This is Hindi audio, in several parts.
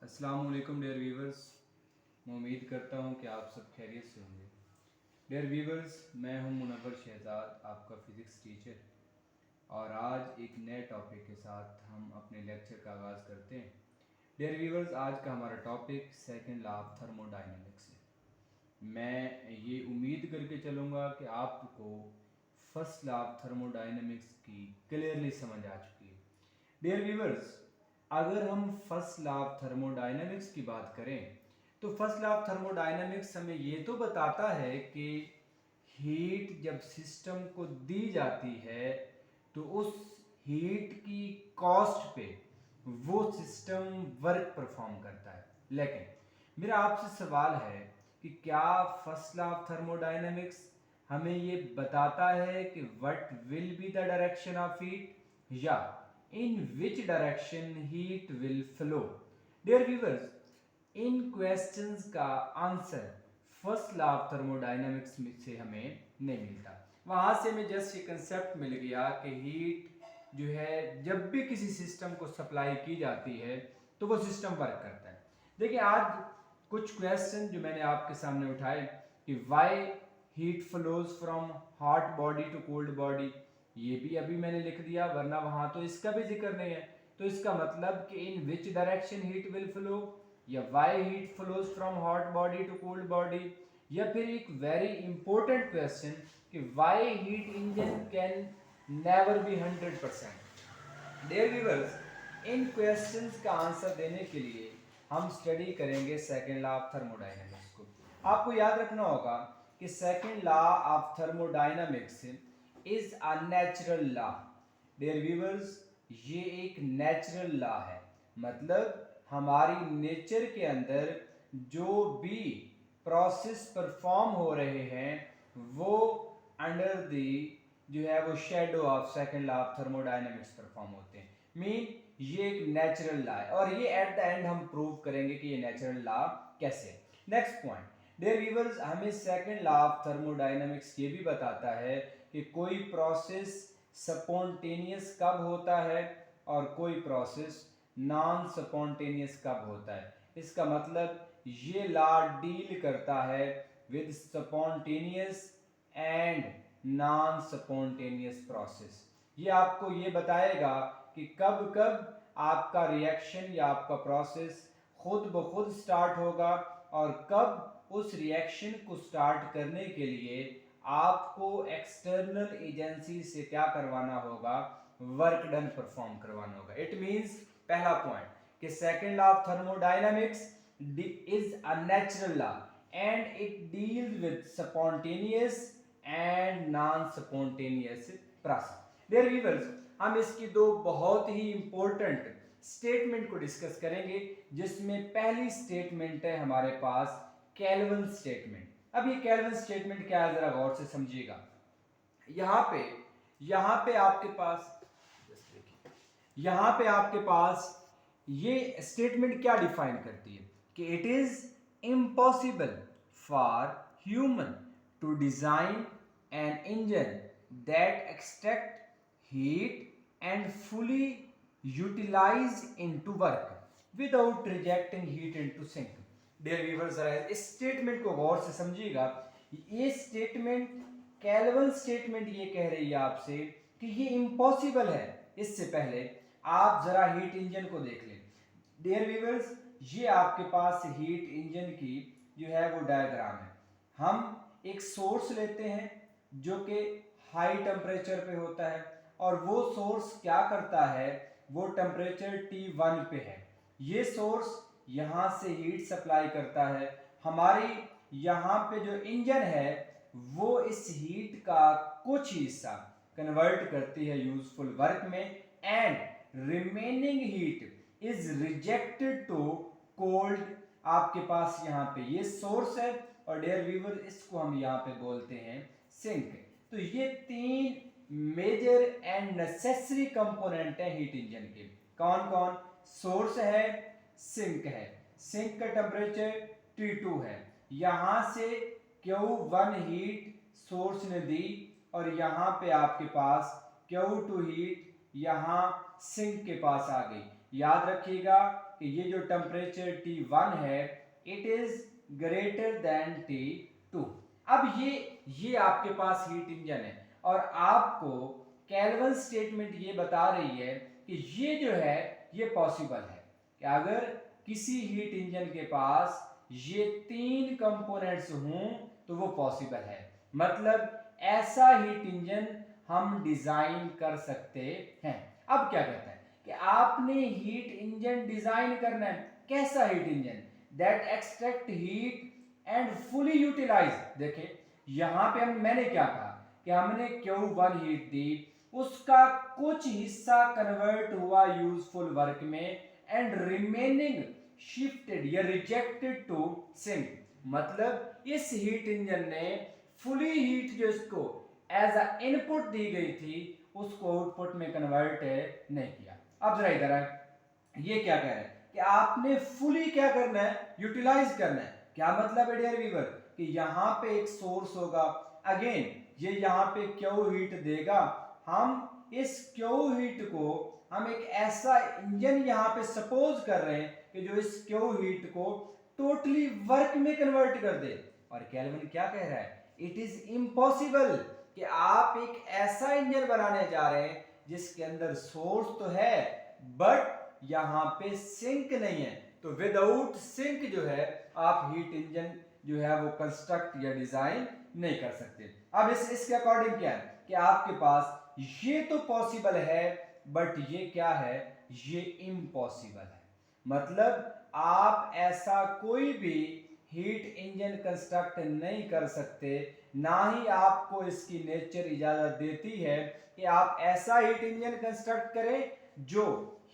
अस्सलाम वालेकुम डियर व्यूवर्स। मैं उम्मीद करता हूँ कि आप सब खैरियत से होंगे। डियर व्यूवर्स, मैं हूँ मुनव्वर शहजाद, आपका फ़िज़िक्स टीचर, और आज एक नए टॉपिक के साथ हम अपने लेक्चर का आगाज़ करते हैं। डियर व्यूवर्स, आज का हमारा topic second law of thermodynamics है। मैं ये उम्मीद करके चलूँगा कि आपको फर्स्ट लॉ ऑफ थर्मोडायनेमिक्स की क्लियरली समझ आ चुकी है। डियर व्यूवर्स, अगर हम फर्स्ट लॉ ऑफ थर्मोडायनेमिक्स की बात करें तो फर्स्ट लॉ ऑफ थर्मोडायनेमिक्स हमें ये तो बताता है कि हीट जब सिस्टम को दी जाती है तो उस हीट की कॉस्ट पे वो सिस्टम वर्क परफॉर्म करता है। लेकिन मेरा आपसे सवाल है कि क्या फर्स्ट लॉ ऑफ थर्मोडायनेमिक्स हमें ये बताता है कि what will be the direction of heat, या in which direction heat will flow. Dear viewers, इन क्वेश्चंस का answer first law of thermodynamics से हमें नहीं मिलता। वहां से हमें जस्ट ये कंसेप्ट मिल गया कि हीट जो है जब भी किसी सिस्टम को सप्लाई की जाती है तो वो सिस्टम वर्क करता है। देखिए, आज कुछ क्वेश्चन जो मैंने आपके सामने उठाए कि why heat flows from hot body to cold body, ये भी अभी मैंने लिख दिया, वरना वहां तो इसका भी जिक्र नहीं है। तो इसका मतलब कि in which direction heat will flow, या why heat flows from hot body to cold body, या फिर एक वेरी इंपॉर्टेंट क्वेश्चन कि why heat engine can never be 100%। Dear viewers, इन क्वेश्चंस का आंसर देने के लिए हम स्टडी करेंगे सेकंड लॉ ऑफ थर्मोडायनेमिक्स को। आपको याद रखना होगा कि second law of thermodynamics is a natural law. Dear viewers, ये एक नेचुरल लॉ है, मतलब हमारी नेचर के अंदर जो भी प्रोसेस परफॉर्म हो रहे हैं वो अंडर दी जो है वो shadow of second law of thermodynamics perform होते हैं। मीन ये एक नेचुरल लॉ है, और ये एट द एंड हम प्रूव करेंगे कि ये नेचुरल लॉ कैसे। नेक्स्ट पॉइंट, डियर व्यूअर्स, हमें सेकंड लॉ ऑफ थर्मोडायनेमिक्स ये भी बताता है कि कोई प्रोसेस स्पॉन्टेनियस कब होता है और कोई प्रोसेस नॉन स्पॉन्टेनियस कब होता है। इसका मतलब ये लॉ डील करता है with spontaneous and non spontaneous process. ये आपको ये बताएगा कि कब कब आपका रिएक्शन या आपका प्रोसेस खुद ब खुद स्टार्ट होगा और कब उस रिएक्शन को स्टार्ट करने के लिए आपको एक्सटर्नल एजेंसी से क्या करवाना होगा, वर्क डन परफॉर्म करवाना होगा। इट मींस पहला पॉइंट कि second law of thermodynamics is a natural law and it deals with spontaneous and non spontaneous process. Dear viewers, हम इसकी दो बहुत ही इंपॉर्टेंट स्टेटमेंट को डिस्कस करेंगे, जिसमें पहली स्टेटमेंट है हमारे पास केल्विन स्टेटमेंट। अब ये केल्विन स्टेटमेंट क्या है, जरा गौर से समझिएगा। यहां पे आपके पास यहां पे आपके पास ये स्टेटमेंट क्या डिफाइन करती है कि it is impossible for human to design an engine that extract heat and fully utilise into work without rejecting heat into sink. Dear viewers, जरा इस स्टेटमेंट को गौर से समझिएगा। ये स्टेटमेंट केल्विन स्टेटमेंट ये कह रही है आपसे कि ये इम्पॉसिबल है। इससे पहले आप जरा हीट इंजन को देख लें। डियर व्यूअर्स, ये आपके पास हीट इंजन की जो है वो डायग्राम है। हम एक सोर्स लेते हैं जो कि हाई टेम्परेचर पे होता है, और वो सोर्स क्या करता है, वो टेम्परेचर T1 पे है। ये सोर्स यहां से हीट सप्लाई करता है। हमारी यहां पे जो इंजन है वो इस हीट का कुछ हिस्सा कन्वर्ट करती है यूजफुल वर्क में, and remaining heat is rejected to cold. आपके पास यहाँ पे ये सोर्स है, और डियर व्यूअर इसको हम यहाँ पे बोलते हैं सिंक। तो ये तीन मेजर एंड नेसेसरी कंपोनेंट है हीट इंजन के। कौन कौन? सोर्स है, सिंक है, सिंक का टेम्परेचर T2 है, यहां से Q1 हीट सोर्स ने दी, और यहां पे आपके पास Q2 हीट यहां सिंक के पास आ गई। याद रखिएगा कि ये जो टेम्परेचर T1 है it is greater than T2। अब ये आपके पास हीट इंजन है और आपको केल्विन स्टेटमेंट ये बता रही है कि ये जो है ये पॉसिबल है कि अगर किसी हीट इंजन के पास ये 3 कंपोनेंट्स हों तो वो पॉसिबल है। मतलब ऐसा हीट इंजन हम डिजाइन कर सकते हैं। अब क्या कहता है कि आपने हीट इंजन डिजाइन करना है। कैसा heat engine? That extract heat and fully utilise. देखिए यहां पे मैंने क्या कहा कि हमने Q1 हीट दी, उसका कुछ हिस्सा कन्वर्ट हुआ यूजफुल वर्क में एंड रिमेनिंग शिफ्टेड या रिजेक्टेड टू सिंक। मतलब इस हीट इंजन ने फुली हीट जो इसको एज अ इनपुट दी गई थी उसको आउटपुट में कन्वर्ट नहीं किया। अब जरा इधर आए, ये क्या कह रहे हैं कि आपने फुली क्या करना है? यूटिलाइज करना है। क्या मतलब है डियर व्यूअर कि यहां पे एक सोर्स होगा, अगेन ये यहां पे क्यू हीट देगा, हम इस क्यू हीट को हम एक ऐसा इंजन यहां पे सपोज कर रहे हैं कि जो इस क्यू हीट को टोटली वर्क में कन्वर्ट कर दे। और केल्विन क्या कह रहा है? इट इज इम्पॉसिबल कि आप एक ऐसा इंजन बनाने जा रहे हैं जिसके अंदर सोर्स तो है बट यहां पे सिंक नहीं है। तो विदाउट सिंक जो है आप हीट इंजन जो है वो कंस्ट्रक्ट या डिजाइन नहीं कर सकते। अब इसके अकॉर्डिंग क्या है कि आपके पास ये तो पॉसिबल है बट ये क्या है? ये इम्पॉसिबल है। मतलब आप ऐसा कोई भी हीट इंजन कंस्ट्रक्ट नहीं कर सकते, ना ही आपको इसकी नेचर इजाजत देती है कि आप ऐसा हीट इंजन कंस्ट्रक्ट करें जो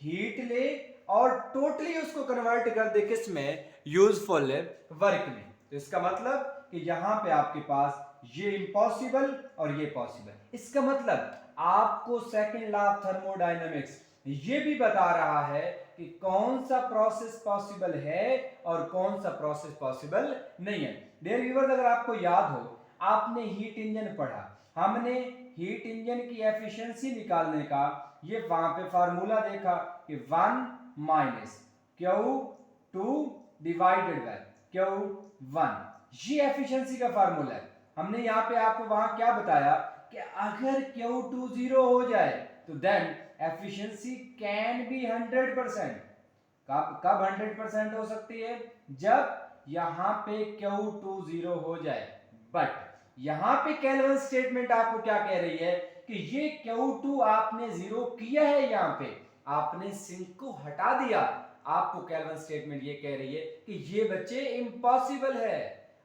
हीट ले और टोटली उसको कन्वर्ट कर दे किस में? यूजफुल वर्क में। तो इसका मतलब कि यहां पे आपके पास ये इम्पॉसिबल और ये पॉसिबल। इसका मतलब आपको सेकंड लॉ ऑफ थर्मोडायनेमिक्स ये भी बता रहा है कि कौन सा प्रोसेस पॉसिबल है और कौन सा प्रोसेस पॉसिबल नहीं है। डियर व्यूअर्स, अगर आपको याद हो आपने हीट इंजन पढ़ा, हमने हीट इंजन की एफिशिएंसी निकालने का ये वहां पे फार्मूला देखा कि 1 minus Q2 divided by Q1, ये एफिशिएंसी का फार्मूला है। हमने यहाँ पे आपको वहां क्या बताया कि अगर Q2 0 हो जाए तो देन एफिशिएंसी कैन बी 100%। कब 100% हो सकती है? जब यहां पे Q2 0 हो जाए। बट यहां पे केल्विन स्टेटमेंट आपको क्या कह रही है कि ये Q2 आपने 0 किया है, यहां पे आपने सिंक को हटा दिया। आपको केल्विन स्टेटमेंट ये कह रही है कि ये बच्चे इम्पॉसिबल है,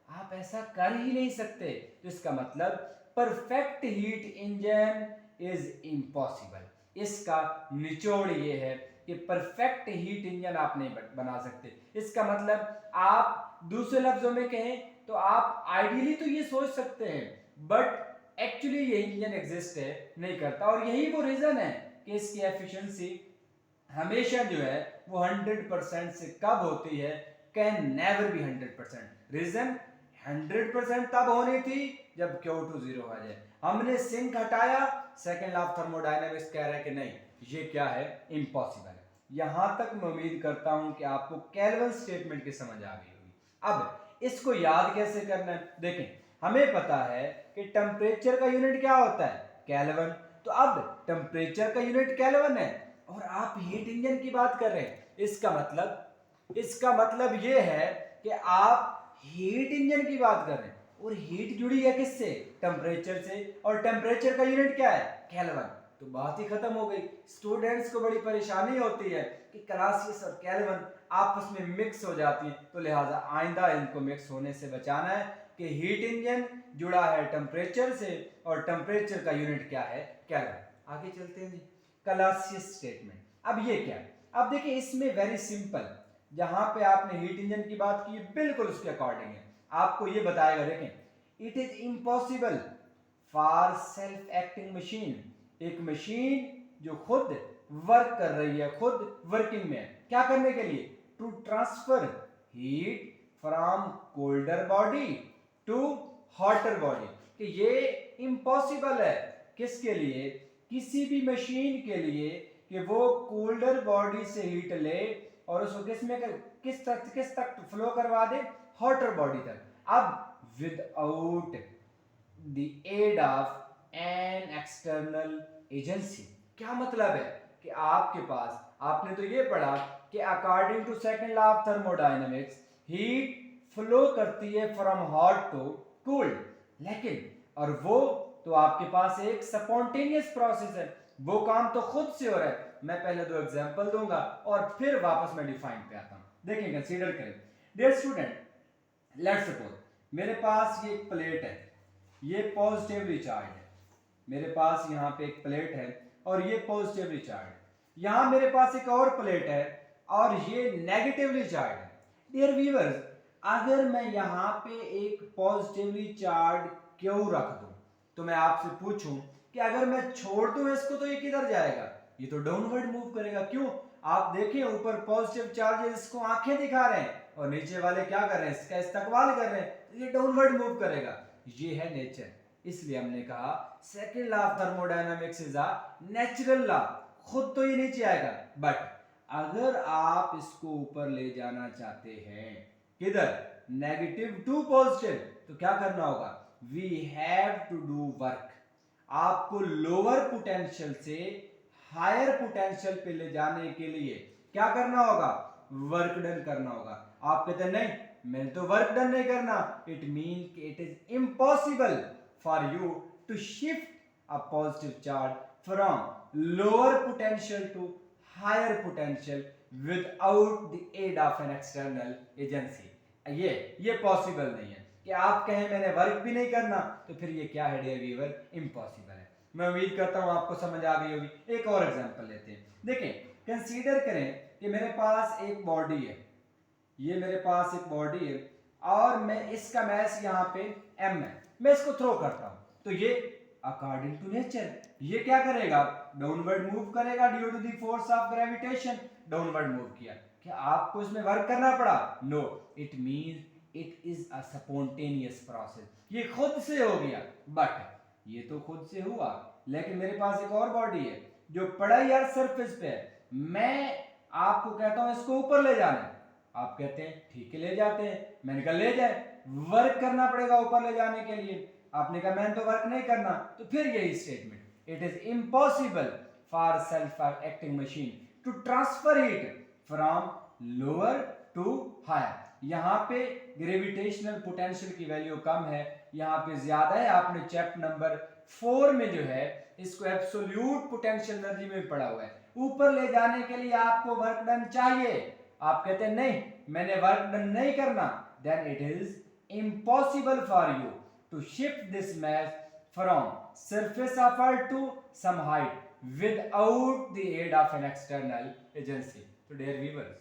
आप ऐसा कर ही नहीं सकते। तो इसका मतलब perfect heat engine is impossible. इसका निचोड़ ये है कि परफेक्ट हीट इंजन आप नहीं बना सकते। इसका मतलब आप दूसरे लफ्जों में कहें तो आप आइडियली तो ये सोच सकते हैं बट एक्चुअली ये इंजन एग्जिस्ट है नहीं करता। और यही वो रीजन है कि इसकी एफिशिएंसी हमेशा जो है वो 100% से कब होती है? Can never be 100%। रीजन 100% तब होनी थी जब Q2 0 हो जाए। हमने सिंक हटाया, सेकंड लॉ ऑफ थर्मोडायनेमिक्स कह रहा है कि नहीं, ये क्या है? इम्पॉसिबल है। यहां तक मैं उम्मीद करता हूं कि आपको केल्विन स्टेटमेंट की समझ आ गई होगी। अब इसको याद कैसे करना है? देखें, हमें पता है कि टेम्परेचर का यूनिट क्या होता है? केल्विन। तो अब टेम्परेचर का यूनिट केल्विन है और आप हीट इंजन की बात कर रहे हैं। इसका मतलब ये है कि आप हीट इंजन की बात कर रहे हैं और हीट जुड़ी है किससे? टेम्परेचर से। और टेम्परेचर का यूनिट क्या है? केल्विन। तो बात ही खत्म हो गई। स्टूडेंट्स को बड़ी परेशानी होती है कि क्लासियस और केल्विन आपस में मिक्स हो जाती है, तो लिहाजा आइंदा इनको मिक्स होने से बचाना है कि हीट इंजन जुड़ा है टेम्परेचर से और टेम्परेचर का यूनिट क्या है? केल्विन। आगे चलते हैं जी, क्लासियस स्टेटमेंट। अब ये क्या है? अब देखिए इसमें वेरी सिंपल, जहां पे आपने हीट इंजन की बात की बिल्कुल उसके अकॉर्डिंग है। आपको ये बताएगा, देखें, it is impossible for self acting machine, एक मशीन जो खुद वर्क कर रही है, खुद वर्किंग में है, क्या करने के लिए? To transfer heat from colder body to hotter body. कि ये इम्पॉसिबल है किसके लिए? किसी भी मशीन के लिए कि वो कोल्डर बॉडी से हीट ले और उसको किस तक फ्लो करवा दे, हॉटर बॉडी तक। अब without the aid of an external agency. क्या मतलब है कि आपके पास, आपने तो ये पढ़ा कि according to second law of thermodynamics heat flow करती है फ्रॉम हॉट टू कूल्ड, लेकिन और वो तो आपके पास एक स्पॉन्टेनियस प्रोसेस है, वो काम तो खुद से हो रहा है। मैं पहले दो एग्जांपल दूंगा और फिर वापस मैं डिफाइन पे आता हूं। देखिए कंसीडर करें, डियर स्टूडेंट, लेट्स सपोज मेरे पास ये एक प्लेट है, ये पॉजिटिवली चार्ज है, मेरे पास यहाँ पे एक प्लेट है और ये पॉजिटिवली चार्ज है, यहाँ मेरे पास एक और प्लेट है और ये नेगेटिवली चार्ज है। डियर व्यूअर्स, अगर मैं यहाँ पे एक पॉजिटिवली चार्ज क्यों रख दूं, तो मैं आपसे पूछूं कि अगर मैं छोड़ दूं इसको तो ये किधर जाएगा, ये तो डाउनवर्ड मूव करेगा। क्यों? आप देखिए ऊपर पॉजिटिव चार्ज इसको आंखें दिखा रहे हैं और नीचे वाले क्या कर रहे हैं, इसका इस्तकबाल कर रहे हैं, ये डाउनवर्ड मूव करेगा। ये है नेचर। इसलिए हमने कहा second law of thermodynamics is a natural law. खुद तो ये नीचे आएगा, बट अगर आप इसको ऊपर ले जाना चाहते हैं, किधर, नेगेटिव टू पॉजिटिव, तो क्या करना होगा, we have to do work. आपको लोअर पोटेंशियल से हायर पोटेंशियल पे ले जाने के लिए क्या करना होगा, वर्क डन करना होगा। आप कहते हैं नहीं, मैंने तो वर्क डन नहीं करना, इट मीन कि it is impossible for you to shift a positive charge from lower potential to higher potential without the aid of an external agency. ये पॉसिबल नहीं है कि आप कहें मैंने वर्क भी नहीं करना, तो फिर ये क्या है डियर व्यूअर, इम्पॉसिबल है। मैं उम्मीद करता हूं आपको समझ आ गई होगी। एक और एग्जांपल लेते हैं। देखें, कंसीडर करें कि मेरे पास एक बॉडी है, ये मेरे पास एक बॉडी है और मैं इसका मैस यहाँ पे m है, मैं इसको थ्रो करता हूं, तो ये अकॉर्डिंग टू नेचर ये क्या करेगा, डाउनवर्ड मूव करेगा due to the force of gravitation. Downward move किया, क्या आपको इसमें वर्क करना पड़ा? No, it means it is a spontaneous process, ये खुद से हो गया। बट ये तो खुद से हुआ, लेकिन मेरे पास एक और बॉडी है जो पड़ा यार सरफेस पे है, मैं आपको कहता हूं इसको ऊपर ले जाना, आप कहते हैं ठीक है ले जाते हैं, मैंने कहा ले जाए, वर्क करना पड़ेगा ऊपर ले जाने के लिए, आपने कहा मैंने तो वर्क नहीं करना, तो फिर यही statement, it is impossible for self acting machine to transfer heat from lower to higher. यहाँ पे ग्रेविटेशनल पोटेंशियल की वैल्यू कम है, यहाँ पे ज्यादा है। आपने चैप्टर नंबर 4 में जो है इसको एब्सोल्यूट पोटेंशियल एनर्जी में पढ़ा हुआ है। ऊपर ले जाने के लिए आपको वर्क डन चाहिए, आप कहते हैं नहीं मैंने वर्क डन नहीं करना, then it is impossible for you to shift this mass from surface of earth to some height without the aid of an external agency. Dear डियर व्यूअर्स,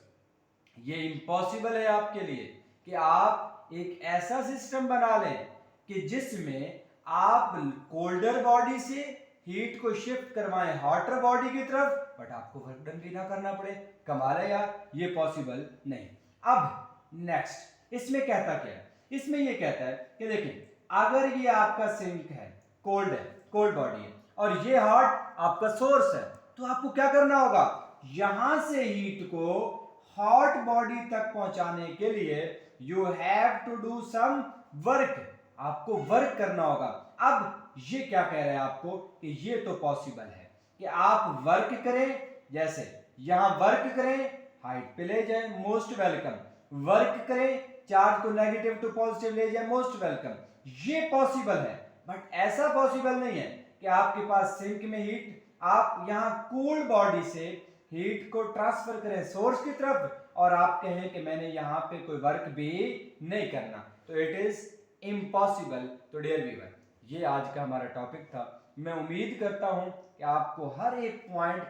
ये इम्पॉसिबल है आपके लिए कि आप एक ऐसा सिस्टम बना लें कि जिसमें आप कोल्डर बॉडी से हीट को शिफ्ट करवाएं हॉटर बॉडी की तरफ, बट आपको वर्क डन भी ना करना पड़े। कमाल है यार, ये पॉसिबल नहीं। अब नेक्स्ट इसमें कहता क्या है, इसमें ये कहता है कि देखिए अगर ये आपका सिंक है, कोल्ड है, कोल्ड बॉडी है, और ये हॉट आपका सोर्स है, तो आपको क्या करना होगा, यहां से हीट को हॉट बॉडी तक पहुंचाने के लिए you have to do some work, आपको वर्क करना होगा। अब ये क्या कह रहे हैं आपको कि ये तो पॉसिबल है कि आप वर्क करें, जैसे यहां वर्क करें, हाइट पे ले जाए, मोस्ट वेलकम, वर्क करें, चार्ज को नेगेटिव टू पॉजिटिव ले जाए, मोस्ट वेलकम, ये पॉसिबल है। बट ऐसा पॉसिबल नहीं है कि आपके पास सिंक में हीट, आप यहां कूल बॉडी से हीट को ट्रांसफर करें सोर्स की तरफ और आप कहें कि मैंने यहां पे कोई वर्क भी नहीं करना, तो इट इज इम्पॉसिबल। तो डियर व्यूअर, ये आज का हमारा टॉपिक था। मैं उम्मीद करता हूं कि आपको हर एक पॉइंट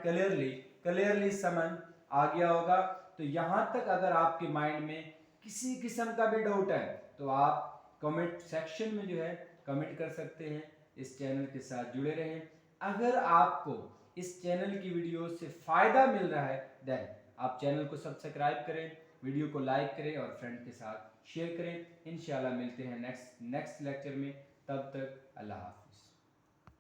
क्लियरली समझ आ गया होगा। तो यहां तक अगर आपके माइंड में किसी किस्म का भी डाउट है तो आप कमेंट सेक्शन में जो है कमेंट कर सकते हैं। इस चैनल के साथ जुड़े रहें। अगर आपको इस चैनल की वीडियो से फायदा मिल रहा है देन आप चैनल को सब्सक्राइब करें, वीडियो को लाइक करें और फ्रेंड के साथ शेयर करें। इंशाल्लाह मिलते हैं नेक्स्ट लेक्चर में, तब तक अल्लाह हाफ़िज़।